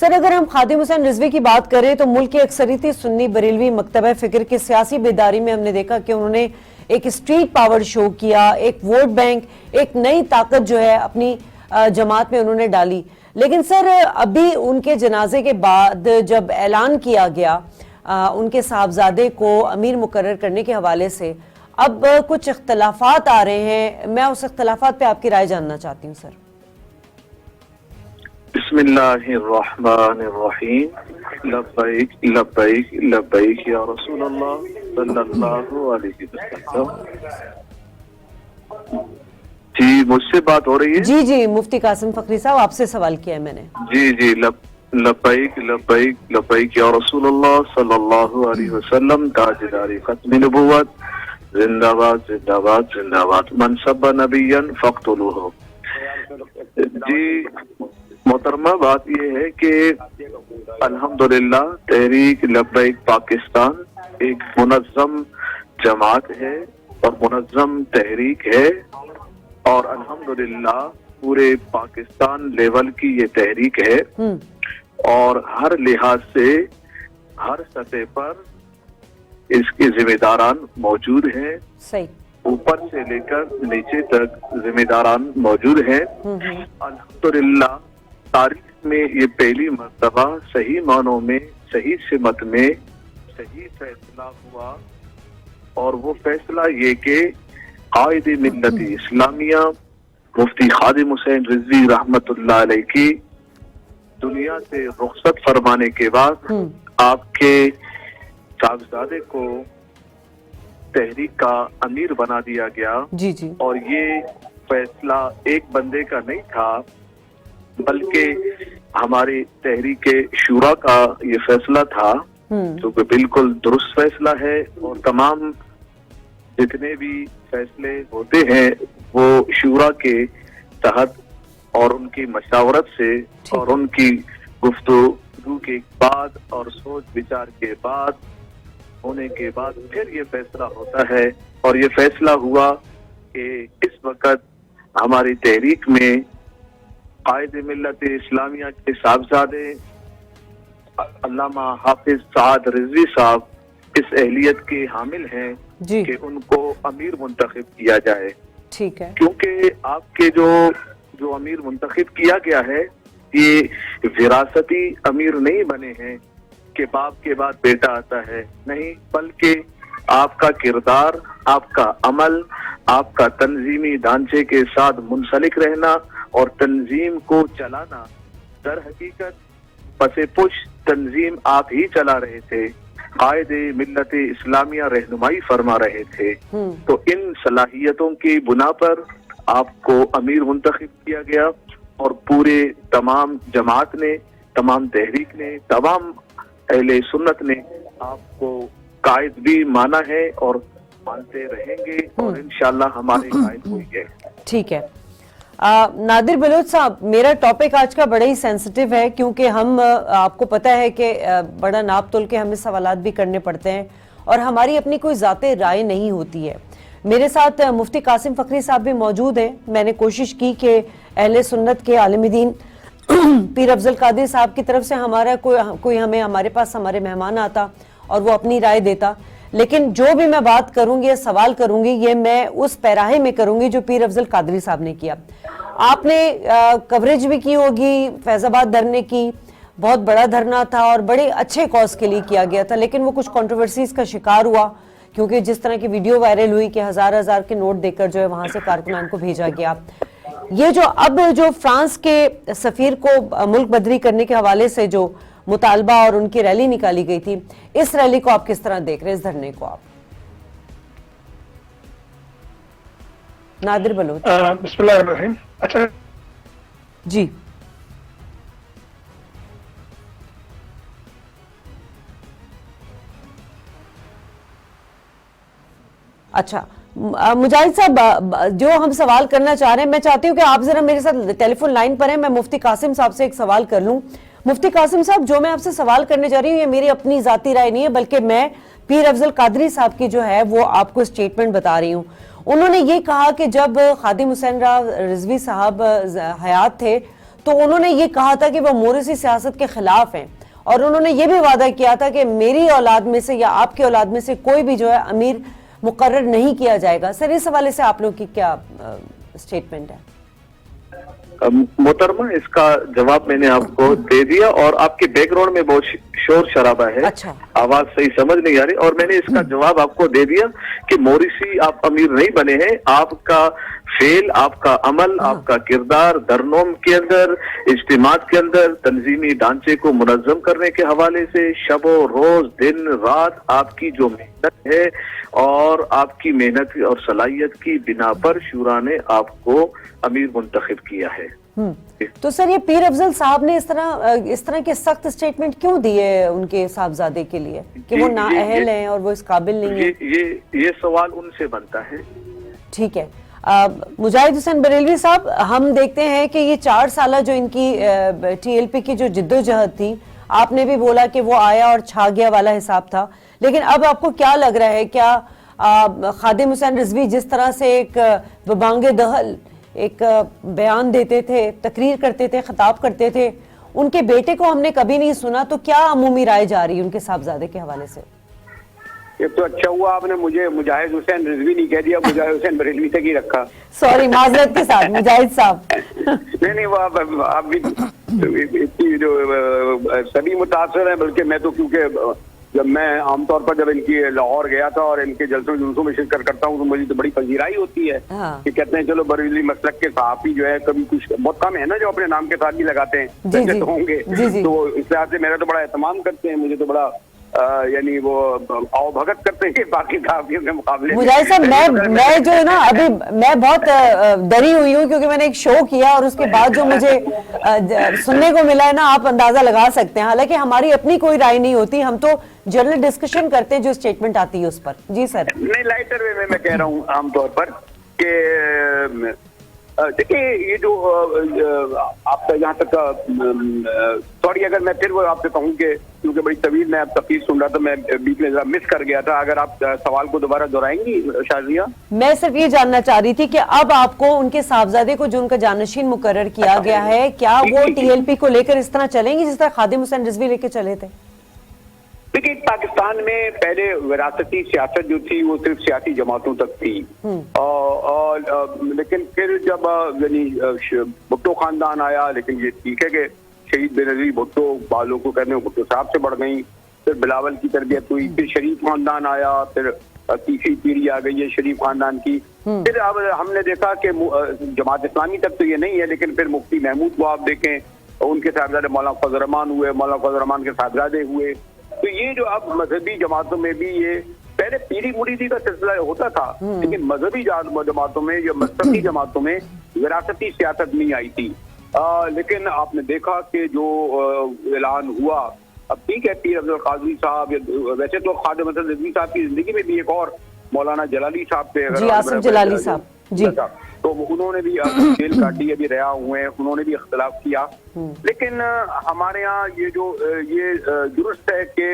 سر اگر ہم خادم حسین رضوی کی بات کریں تو ملک کی اکثریتی سنی بریلوی مکتبہ فکر کی سیاسی بیداری میں ہم نے دیکھا کہ انہوں نے ایک اسٹریٹ پاور شو کیا، ایک ووٹ بینک، ایک نئی طاقت جو ہے اپنی جماعت میں انہوں نے ڈالی. لیکن سر ابھی ان کے جنازے کے بعد جب اعلان کیا گیا ان کے صاحبزادے کو امیر مقرر کرنے کے حوالے سے، اب کچھ اختلافات آ رہے ہیں. میں اس اختلافات پہ آپ کی رائے جاننا چاہتی ہوں سر. بسم اللہ الرحمن الرحیم. لبیک لبیک لبیک یا رسول اللہ صلی اللہ علیہ وسلم. جی مجھ سے بات ہو رہی ہے؟ جی جی مفتی قاسم فخری صاحب آپ سے سوال کیا ہے میں نے. جی لبیک لبیک لبیک یا رسول اللہ صلی اللہ علیہ وسلم. تاجداری ختم نبوت، زندہ باد زندہ باد زندہ باد. من سب نبیا فاقتلوہ. جی محترمہ بات یہ ہے کہ الحمدللہ تحریک لبیک پاکستان ایک منظم جماعت ہے اور منظم تحریک ہے، اور الحمدللہ پورے پاکستان لیول کی یہ تحریک ہے، اور ہر لحاظ سے ہر سطح پر اس کے ذمہ داران موجود ہیں. صحیح. اوپر سے لے کر نیچے تک ذمہ داران موجود ہیں. الحمدللہ تاریخ میں یہ پہلی مرتبہ صحیح معنوں میں، صحیح سمت میں صحیح فیصلہ ہوا، اور وہ فیصلہ یہ کہ قائد ملت اسلامیہ مفتی خادم حسین رضوی رحمت اللہ علیہ کی دنیا سے رخصت فرمانے کے بعد آپ کے صاحبزادے کو تحریک کا امیر بنا دیا گیا. جی جی. اور یہ فیصلہ ایک بندے کا نہیں تھا، بلکہ ہماری تحریک شورا کا یہ فیصلہ تھا، جو کہ بالکل درست فیصلہ ہے. اور تمام جتنے بھی فیصلے ہوتے ہیں وہ شورا کے تحت اور ان کی مشاورت سے اور ان کی گفتگو کے بعد اور سوچ بچار کے بعد ہونے کے بعد پھر یہ فیصلہ ہوتا ہے. اور یہ فیصلہ ہوا کہ اس وقت ہماری تحریک میں قائد ملت اسلامیہ کے صاحبزادے علامہ حافظ سعد رضوی صاحب اس اہلیت کے حامل ہیں جی کہ ان کو امیر منتخب کیا جائے. ٹھیک ہے. کیونکہ آپ کے جو امیر منتخب کیا گیا ہے یہ وراثتی امیر نہیں بنے ہیں کہ باپ کے بعد بیٹا آتا ہے، نہیں، بلکہ آپ کا کردار، آپ کا عمل، آپ کا تنظیمی ڈھانچے کے ساتھ منسلک رہنا اور تنظیم کو چلانا. در حقیقت پس پش تنظیم آپ ہی چلا رہے تھے، قائد ملت اسلامیہ رہنمائی فرما رہے تھے. تو ان صلاحیتوں کی بنا پر آپ کو امیر منتخب کیا گیا، اور پورے تمام جماعت نے، تمام تحریک نے، تمام اہل سنت نے آپ کو قائد بھی مانا ہے اور مانتے رہیں گے، اور انشاءاللہ ہمارے قائد ہوئی ہے. ٹھیک ہے. نادر بلوچ صاحب، میرا ٹاپک آج کا بڑا ہی سینسٹیو ہے، کیونکہ ہم آپ کو پتہ ہے کہ بڑا ناپ تول کے ہمیں سوالات بھی کرنے پڑتے ہیں اور ہماری اپنی کوئی ذاتی رائے نہیں ہوتی ہے. میرے ساتھ مفتی قاسم فخری صاحب بھی موجود ہیں. میں نے کوشش کی کہ اہل سنت کے عالم دین پیر افضل قادری صاحب کی طرف سے ہمارا کوئی ہمارے پاس ہمارے مہمان آتا اور وہ اپنی رائے دیتا، لیکن جو بھی میں بات کروں گی، سوال کروں گی، یہ میں اس پیراہے میں کروں گی جو پیر افضل قادری صاحب نے کیا. آپ نے کوریج بھی کی ہوگی، فیض آباد دھرنے کی، بہت بڑا دھرنا تھا اور بڑے اچھے کاز کے لیے کیا گیا تھا، لیکن وہ کچھ کنٹروورسیز کا شکار ہوا، کیونکہ جس طرح کی ویڈیو وائرل ہوئی کہ ہزار کے نوٹ دے کر جو ہے وہاں سے کارکنان کو بھیجا گیا. یہ جو فرانس کے سفیر کو ملک بدری کرنے کے حوالے سے جو مطالبہ اور ان کی ریلی نکالی گئی تھی، اس ریلی کو آپ کس طرح دیکھ رہے ہیں، اس دھرنے کو آپ؟ نادر بلوچ. بسم اللہ الرحمن الرحیم. اچھا جی. اچھا مجاہد صاحب، جو ہم سوال کرنا چاہ رہے ہیں، میں چاہتی ہوں کہ آپ ذرا میرے ساتھ ٹیلی فون لائن پر ہیں، میں مفتی قاسم صاحب سے ایک سوال کر لوں. مفتی قاسم صاحب، جو میں آپ سے سوال کرنے جا رہی ہوں یہ میری اپنی ذاتی رائے نہیں ہے، بلکہ میں پیر افضل قادری صاحب کی جو ہے وہ آپ کو اسٹیٹمنٹ بتا رہی ہوں. انہوں نے یہ کہا کہ جب خادم حسین رضوی صاحب حیات تھے تو انہوں نے یہ کہا تھا کہ وہ موریسی سیاست کے خلاف ہیں، اور انہوں نے یہ بھی وعدہ کیا تھا کہ میری اولاد میں سے یا آپ کی اولاد میں سے کوئی بھی جو ہے امیر مقرر نہیں کیا جائے گا۔ سر اس حوالے سے آپ لوگ کی کیا سٹیٹمنٹ ہے؟ محترمہ، اس کا جواب میں نے آپ کو دے دیا، اور آپ کے بیک گراؤنڈ میں بہت شور شرابہ ہے، اچھا، آواز صحیح سمجھ نہیں آ رہی، اور میں نے اس کا جواب آپ کو دے دیا کہ موریسی آپ امیر نہیں بنے ہیں۔ آپ کا فعل، آپ کا عمل، آپ کا کردار درنوم کے اندر، اجتماعات کے اندر، تنظیمی ڈھانچے کو منظم کرنے کے حوالے سے شب و روز دن رات آپ کی جو محنت ہے، اور آپ کی محنت اور صلاحیت کی بنا پر شورا نے آپ کو امیر منتخب کیا ہے۔ تو سر یہ پیر افضل صاحب نے اس طرح کے سخت سٹیٹمنٹ کیوں دیے ان کے صاحبزادے کے لیے کہ وہ نااہل ہیں اور وہ اس قابل نہیں ہیں؟ یہ سوال ان سے بنتا ہے۔ ٹھیک ہے، مجاہد حسین بریلوی صاحب، ہم دیکھتے ہیں کہ یہ 4 سالہ جو ان کی ٹی ایل پی کی جو جدوجہد تھی، آپ نے بھی بولا کہ وہ آیا اور چھا گیا والا حساب تھا، لیکن اب آپ کو کیا لگ رہا ہے؟ کیا خادم حسین رضوی جس طرح سے ایک ببانگ دہل ایک بیان دیتے تھے، تقریر کرتے تھے، خطاب کرتے تھے، ان کے بیٹے کو ہم نے کبھی نہیں سنا، تو کیا عمومی رائے جا رہی ہے ان کے صاحبزادے کے حوالے سے؟ یہ تو اچھا ہوا آپ نے مجھے مجاہد حسین رضوی نہیں کہہ دیا، مجاہد حسین بریلوی سے کی رکھا۔ سوری، معذرت کے ساتھ مجاہد صاحب۔ نہیں وہ آپ بھی جو سبھی متاثر ہیں، بلکہ میں تو کیونکہ جب میں عام طور پر جب ان کی لاہور گیا تھا اور ان کے جلسوں جلوسوں میں شرکت کرتا ہوں تو مجھے تو بڑی پذیرائی ہوتی ہے کہ کہتے ہیں چلو بریلوی مسلک کے صحافی جو ہے کبھی کچھ بہت کم ہے نا جو اپنے نام کے ساتھ بھی لگاتے ہیں، ہوں گے تو اس لحاظ سے میرا تو بڑا اہتمام کرتے ہیں، مجھے تو بڑا یعنی وہ آؤ بھگت کرتے ہیں باقی صحافیوں کے مقابلے۔ مجاہد صاحب، میں جو ہے نا ابھی میں بہت ڈری ہوئی ہوں کیونکہ میں نے ایک شو کیا اور اس کے بعد جو مجھے سننے کو ملا ہے نا، آپ اندازہ لگا سکتے ہیں، حالانکہ ہماری اپنی کوئی رائے نہیں ہوتی، ہم تو جنرل ڈسکشن کرتے ہیں جو اسٹیٹمنٹ آتی ہے اس پر۔ جی سر۔ نہیں، لائٹر وے میں کہہ رہا ہوں عام طور پر کہ دیکھیں یہ جو آپ کا یہاں تک سوری اگر میں پھر وہ آپ سے کہوں کہ کیونکہ بڑی طویل میں اب تفصیل سن رہا تھا، میں بیچ میں مس کر گیا تھا، اگر آپ سوال کو دوبارہ دہرائیں گی شازیہ؟ میں صرف یہ جاننا چاہ رہی تھی کہ اب آپ کو ان کے صاحبزادے کو جو ان کا جانشین مقرر کیا گیا ہے، کیا وہ ٹی ایل پی کو لے کر اس طرح چلیں گی جس طرح خادم حسین رضوی لے کے چلے تھے؟ دیکھیے پاکستان میں پہلے وراثتی سیاست جو تھی وہ صرف سیاسی جماعتوں تک تھی، لیکن پھر جب یعنی بھٹو خاندان آیا، لیکن یہ ٹھیک ہے کہ شہید بے نظیر بھٹو بالوں کو کہنے بھٹو صاحب سے بڑھ گئی، پھر بلاول کی تربیت ہوئی، پھر شریف خاندان آیا، پھر تیسری پیڑھی آ گئی ہے شریف خاندان کی، پھر اب ہم نے دیکھا کہ جماعت اسلامی تک تو یہ نہیں ہے، لیکن پھر مفتی محمود کو آپ دیکھیں، ان کے صاحبزادے مولانا فضل الرحمان ہوئے، مولانا فضل الرحمان کے صاحبزادے ہوئے، تو یہ جو اب مذہبی جماعتوں میں بھی یہ پہلے پیری مریدی کا سلسلہ ہوتا تھا، لیکن مذہبی جماعتوں میں یا مسلکی جماعتوں میں وراثتی سیاست نہیں آئی تھی، لیکن آپ نے دیکھا کہ جو اعلان ہوا، اب ٹھیک ہے پیر افضل قادری صاحب، ویسے تو خادم حسین رضوی صاحب کی زندگی میں بھی ایک اور مولانا جلالی صاحب تھے، جی آصف جلالی صاحب، جی تو انہوں نے بھی جیل کاٹی، ابھی رہا ہوئے ہیں، انہوں نے بھی اختلاف کیا، لیکن ہمارے ہاں یہ جو یہ درست ہے کہ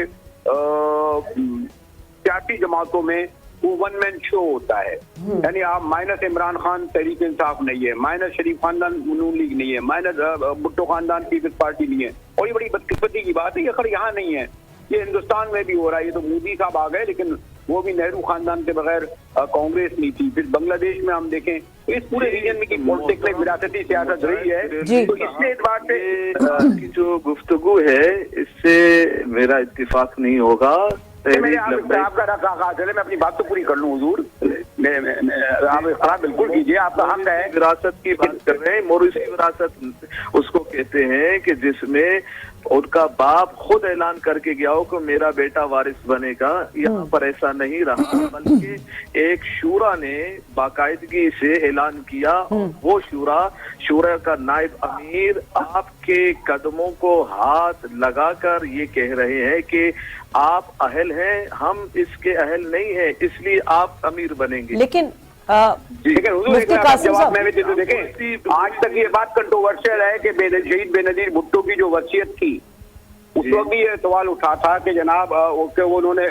سیاسی جماعتوں میں وہ ون مین شو ہوتا ہے، یعنی آپ مائنس عمران خان تحریک انصاف نہیں ہے، مائنس شریف خاندان نون لیگ نہیں ہے، مائنس بھٹو خاندان پیپلز پارٹی نہیں ہے، اور یہ بڑی بدقسمتی کی بات ہے، یہ خیر یہاں نہیں ہے، یہ ہندوستان میں بھی ہو رہا ہے، یہ تو مودی صاحب آ گئے لیکن وہ بھی نہرو خاندان کے بغیر کانگریس نہیں تھی، پھر بنگلہ دیش میں ہم دیکھیں اس پورے ریجن میں کی پولیٹکس میں وراثتی سیاست رہی ہے، تو اس اعتبار سے کی جو گفتگو ہے اس سے میرا اتفاق نہیں ہوگا۔ آپ کا چلے میں اپنی بات تو پوری کر لوں حضور، آپ اختلاف بالکل کیجیے، آپ کا حق ہے۔ وراثت کی بات کر رہے ہیں، موریثی وراثت اس کو کہتے ہیں کہ جس میں ان کا باپ خود اعلان کر کے گیا ہو کہ میرا بیٹا وارث بنے گا، یہاں پر ایسا نہیں رہا، بلکہ ایک شورا نے باقاعدگی سے اعلان کیا، وہ شورا کا نائب امیر آپ کے قدموں کو ہاتھ لگا کر یہ کہہ رہے ہیں کہ آپ اہل ہیں، ہم اس کے اہل نہیں ہیں، اس لیے آپ امیر بنیں گے۔ لیکن جواب میں بھی دیکھیں آج تک یہ بات کنٹروورشل ہے کہ شہید بے نظیر بھٹو کی جو وصیت تھی اس وقت بھی یہ سوال اٹھا تھا کہ جناب انہوں نے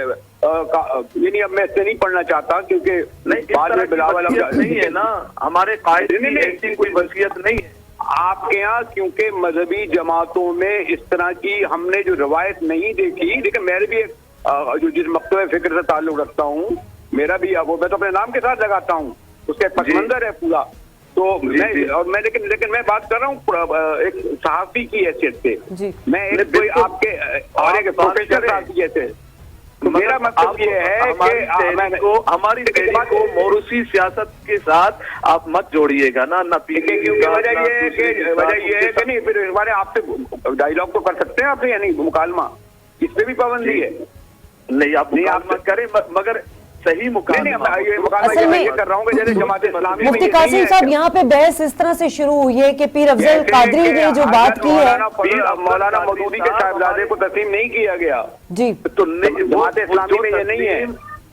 یعنی اب میں اس سے نہیں پڑھنا چاہتا کیونکہ نہیں ہے نا، ہمارے قائد کی ایسی کوئی وصیت نہیں ہے۔ آپ کے یہاں کیونکہ مذہبی جماعتوں میں اس طرح کی ہم نے جو روایت نہیں دیکھی، لیکن میں بھی جو جس مکتب فکر سے تعلق رکھتا ہوں، میرا بھی میں تو اپنے نام کے ساتھ لگاتا ہوں، اس کا ایک پس منظر ہے پورا، تو میں لیکن میں بات کر رہا ہوں ایک صحافی کی حیثیت سے، میں ایک کوئی آپ کے اور ایک پروفیسر صاحب کی حیثیت سے، میرا مطلب یہ ہے کہ ہماری تحریک کو موروثی سیاست کے ساتھ آپ مت جوڑیے گا نا، نہ کیونکہ وجہ یہ ہے کہ نہیں، پھر ہمارے آپ سے ڈائیلاگ تو کر سکتے ہیں آپ، یعنی مکالمہ اس پہ بھی پابندی ہے، نہیں آپ مکالمہ کریں مگر صحیح مکالمہ کر رہا ہوں کہ جیسے جماعت اسلامی مفتی قاسم صاحب یہاں پہ بحث اس طرح سے شروع ہوئی ہے کہ پیر افضل قادری نے جو بات کی ہے، مولانا مودودی کے صاحبزادے کو تسلیم نہیں کیا گیا جی تو جماعت اسلامی میں یہ نہیں ہے،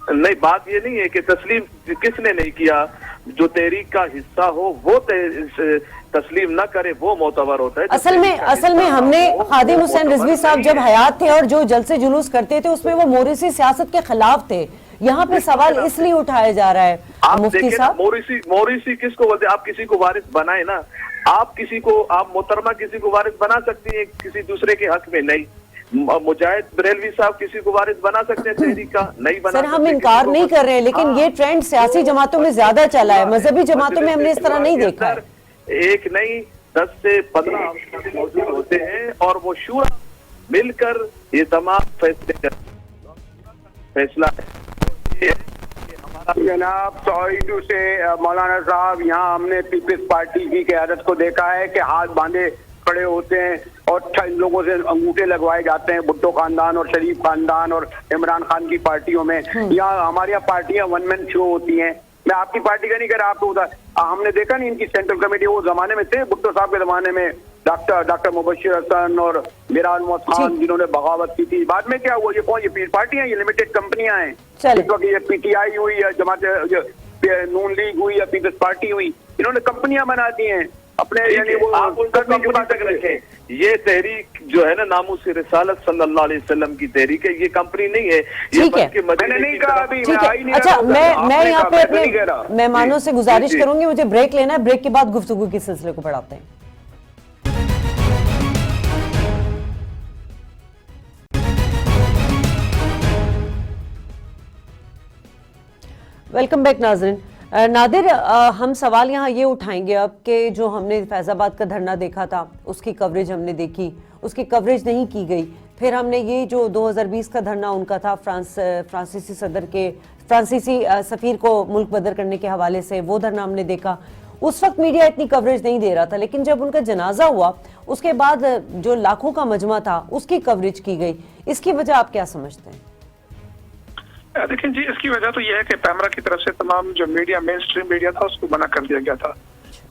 نہیں بات یہ نہیں ہے کہ تسلیم کس نے نہیں کیا، جو تحریک کا حصہ ہو وہ تسلیم نہ کرے وہ معتبر ہوتا ہے۔ اصل میں ہم نے خادم حسین رضوی صاحب جب حیات تھے اور جو جلسے جلوس کرتے تھے اس میں وہ موروثی سیاست کے خلاف تھے، یہاں پہ سوال اس لیے اٹھایا جا رہا ہے مفتی صاحب۔ موروثی کس کو بولتے ہیں؟ آپ کسی کو وارث بنائے نا، آپ محترمہ کسی کو وارث بنا سکتی ہیں کسی دوسرے کے حق میں، نہیں۔ مجاہد بریلوی صاحب کسی کو وارث بنا سکتے ہیں تحریک کا؟ نہیں بنا سر ہم انکار نہیں کر رہے ہیں، لیکن یہ ٹرینڈ سیاسی جماعتوں میں زیادہ چلا ہے، مذہبی جماعتوں میں ہم نے اس طرح نہیں دیکھا ہے۔ ایک نہیں 10 سے 15 افراد موجود ہوتے ہیں اور وہ شورا مل کر یہ تمام فیصلہ ہے۔ جناب توحید سے مولانا صاحب، یہاں ہم نے پیپلز پارٹی کی قیادت کو دیکھا ہے کہ ہاتھ باندھے کھڑے ہوتے ہیں اور ان لوگوں سے انگوٹھے لگوائے جاتے ہیں، بھٹو خاندان اور شریف خاندان اور عمران خان کی پارٹیوں میں۔ یہاں ہمارے یہاں پارٹیاں ون مین شو ہوتی ہیں، میں آپ کی پارٹی کا نہیں کہہ رہا، آپ کو ہم نے دیکھا نہیں ان کی سینٹرل کمیٹی وہ زمانے میں تھے، بھٹو صاحب کے زمانے میں ڈاکٹر مبشر حسن اور میران محمد خان جنہوں نے بغاوت کی تھی، بعد میں کیا ہوا؟ یہ کون؟ یہ پارٹیاں، یہ لمیٹڈ کمپنیاں ہیں، اس وقت یہ پی ٹی آئی ہوئی یا جماعت نون لیگ ہوئی یا پیپلز پارٹی ہوئی، انہوں نے کمپنیاں بنا دی ہیں اپنے، یعنی وہ تک رکھیں۔ یہ تحریک جو ہے نا ناموس رسالت صلی اللہ علیہ وسلم کی تحریک ہے، یہ کمپنی نہیں ہے، یہ بلکہ میں نے نہیں کہا ابھی، اچھا میں یہاں پہ اپنے مہمانوں سے گزارش کروں گی، مجھے بریک لینا ہے، بریک کے بعد گفتگو کے سلسلے کو بڑھاتے ہیں۔ ویلکم بیک ناظرین۔ نادر، ہم سوال یہاں یہ اٹھائیں گے اب کہ جو ہم نے فیض آباد کا دھرنا دیکھا تھا اس کی کوریج ہم نے دیکھی، اس کی کوریج نہیں کی گئی، پھر ہم نے یہ جو 2020 کا دھرنا ان کا تھا فرانسیسی سفیر کو ملک بدر کرنے کے حوالے سے، وہ دھرنا ہم نے دیکھا، اس وقت میڈیا اتنی کوریج نہیں دے رہا تھا، لیکن جب ان کا جنازہ ہوا اس کے بعد جو لاکھوں کا مجمع تھا اس کی کوریج کی گئی، اس کی وجہ آپ کیا سمجھتے ہیں؟ دیکھیں جی، اس کی وجہ تو یہ ہے کہ پیمرا کی طرف سے تمام جو میڈیا مین سٹریم میڈیا تھا اس کو منع کر دیا گیا تھا،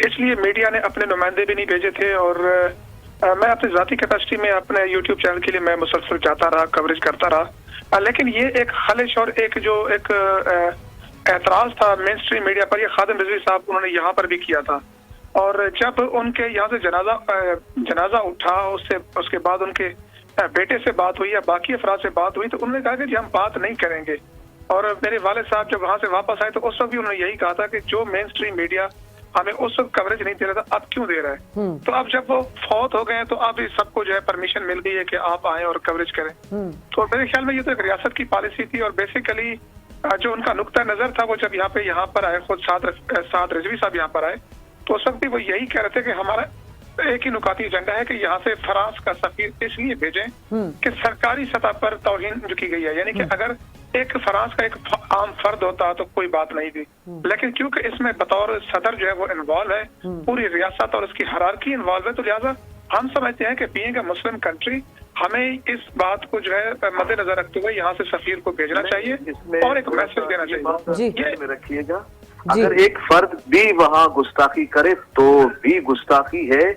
اس لیے میڈیا نے اپنے نمائندے بھی نہیں بھیجے تھے، اور میں اپنی ذاتی کیپیسٹی میں اپنے یوٹیوب چینل کے لیے میں مسلسل جاتا رہا، کوریج کرتا رہا، لیکن یہ ایک خلش اور ایک اعتراض تھا مین سٹریم میڈیا پر، یہ خادم رضوی صاحب انہوں نے یہاں پر بھی کیا تھا، اور جب ان کے یہاں سے جنازہ اٹھا، اس کے بعد ان کے بیٹے سے بات ہوئی یا باقی افراد سے بات ہوئی، تو انہوں نے کہا کہ جی ہم بات نہیں کریں گے، اور میرے والد صاحب جب وہاں سے واپس آئے تو اس وقت بھی انہوں نے یہی کہا تھا کہ جو مین سٹریم میڈیا ہمیں اس وقت کوریج نہیں دے رہا تھا اب کیوں دے رہا ہے، تو اب جب وہ فوت ہو گئے ہیں تو اب سب کو جو ہے پرمیشن مل گئی ہے کہ آپ آئیں اور کوریج کریں، تو میرے خیال میں یہ تو ایک ریاست کی پالیسی تھی، اور بیسیکلی جو ان کا نقطہ نظر تھا وہ جب یہاں پر آئے، خود سعد رضوی صاحب یہاں پر آئے تو اس وقت بھی وہ یہی کہہ رہے تھے کہ ہمارا ایک ہی نکاتی ایجنڈا ہے کہ یہاں سے فرانس کا سفیر اس لیے بھیجیں کہ سرکاری سطح پر توہین جو کی گئی ہے، یعنی کہ اگر ایک فرانس کا ایک عام فرد ہوتا تو کوئی بات نہیں تھی، لیکن کیونکہ اس میں بطور صدر جو ہے وہ انوالو ہے، پوری ریاست اور اس کی ہرارکی انوالو ہے، تو لہٰذا ہم سمجھتے ہیں کہ بینگ اے مسلم کنٹری ہمیں اس بات کو جو ہے مد نظر رکھتے ہوئے یہاں سے سفیر کو بھیجنا چاہیے اور ایک میسج دینا چاہیے۔ رکھیے گا، اگر ایک فرد بھی وہاں گستاخی کرے تو بھی گستاخی ہے،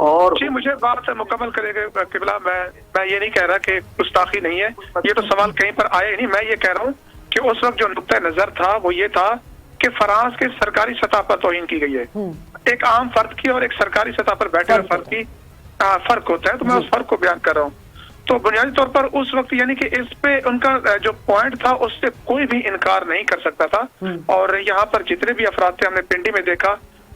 اور جی مجھے بات مکمل کرے گا قبلہ، میں یہ نہیں کہہ رہا کہ گستاخی نہیں ہے، یہ تو سوال کہیں پر آئے نہیں، میں یہ کہہ رہا ہوں کہ اس وقت جو نقطہ نظر تھا وہ یہ تھا کہ فرانس کے سرکاری سطح پر توہین کی گئی ہے، ایک عام فرد کی اور ایک سرکاری سطح پر بیٹھے ہوئے فرد کی فرق ہوتا ہے، تو میں اس فرق کو بیان کر رہا ہوں، تو بنیادی طور پر اس وقت یعنی کہ اس پہ ان کا جو پوائنٹ تھا اس سے کوئی بھی انکار نہیں کر سکتا تھا، اور یہاں پر جتنے بھی افراد تھے ہم نے پنڈی میں دیکھا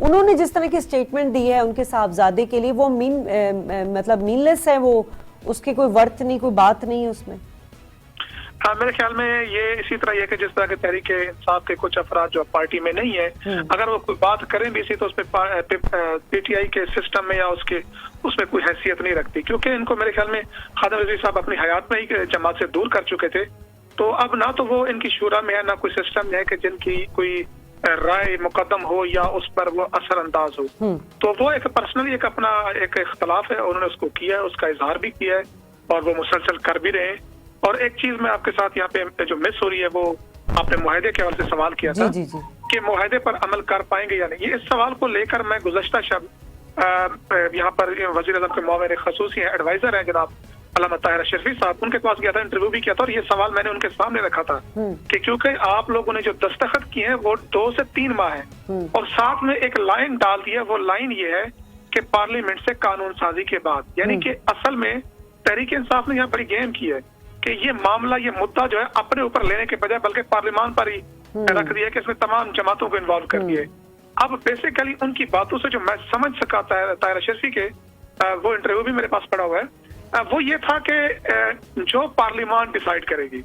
انہوں نے جس طرح کی سٹیٹمنٹ دی ہے ان کے صاحبزادے کے لیے وہ مطلب مین لیس ہے، وہ اس کے کوئی ورت نہیں، کوئی بات نہیں ہے اس میں؟ میرے خیال میں یہ اسی طرح یہ کہ جس طرح کے تحریک انصاف کے کچھ افراد جو پارٹی میں نہیں ہے، اگر وہ کوئی بات کریں بھی اسی تو اس پہ پی ٹی آئی کے سسٹم میں یا اس میں کوئی حیثیت نہیں رکھتی، کیونکہ ان کو میرے خیال میں خادم رضوی صاحب اپنی حیات میں ہی جماعت سے دور کر چکے تھے، تو اب نہ تو وہ ان کی شورا میں ہے، نہ کوئی سسٹم ہے کہ جن کی کوئی رائے مقدم ہو یا اس پر وہ اثر انداز ہو، تو وہ ایک پرسنلی ایک اپنا ایک اختلاف ہے، انہوں نے اس کو کیا ہے، اس کا اظہار بھی کیا ہے اور وہ مسلسل کر بھی رہے ہیں۔ اور ایک چیز میں آپ کے ساتھ یہاں پہ جو مس ہو رہی ہے، وہ آپ نے معاہدے کے حوالے سے سوال کیا تھا کہ معاہدے پر عمل کر پائیں گے یا نہیں۔ یہ اس سوال کو لے کر میں گزشتہ شب یہاں پر وزیر اعظم کے معاون خصوصی ہیں، ایڈوائزر ہیں جناب علامہ طاہر اشرفی صاحب، ان کے پاس گیا تھا، انٹرویو بھی کیا تھا، اور یہ سوال میں نے ان کے سامنے رکھا تھا کہ کیونکہ آپ لوگوں نے جو دستخط کیے ہیں وہ 2 سے 3 ماہ ہیں، اور ساتھ میں ایک لائن ڈال دی ہے، وہ لائن یہ ہے کہ پارلیمنٹ سے قانون سازی کے بعد، یعنی کہ اصل میں تحریک انصاف نے یہاں بڑی گیم کی ہے کہ یہ معاملہ، یہ مدعا جو ہے اپنے اوپر لینے کے بجائے بلکہ پارلیمان پر ہی رکھ دیا کہ اس میں تمام جماعتوں کو انوالو کر دیا ہے۔ اب بیسیکلی ان کی باتوں سے جو میں سمجھ سکا طاہر اشرفی کے، وہ انٹرویو بھی میرے پاس پڑا ہوا ہے، وہ یہ تھا کہ جو پارلیمان ڈیسائیڈ کرے گی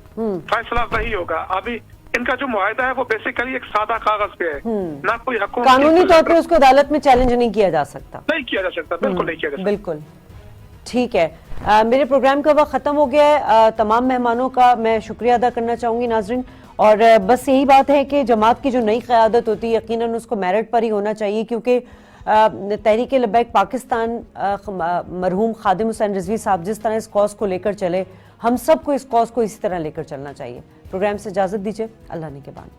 فیصلہ وہی ہوگا۔ ابھی ان کا جو معاہدہ ہے وہ بیسیکلی ایک سادہ کاغذ پہ ہے، نہ کوئی حکومت قانونی طور پہ اس کو عدالت میں چیلنج نہیں کیا جا سکتا، نہیں کیا جا سکتا، بالکل نہیں کیا جا سکتا۔ بالکل ٹھیک ہے۔ میرے پروگرام کا وقت ختم ہو گیا ہے، تمام مہمانوں کا میں شکریہ ادا کرنا چاہوں گی ناظرین، اور بس یہی بات ہے کہ جماعت کی جو نئی قیادت ہوتی ہے یقیناً اس کو میرٹ پر ہی ہونا چاہیے، کیونکہ تحریک لبیک پاکستان مرحوم خادم حسین رضوی صاحب جس طرح اس کاز کو لے کر چلے، ہم سب کو اس کاز کو اسی طرح لے کر چلنا چاہیے۔ پروگرام سے اجازت دیجیے، اللہ نگہبان۔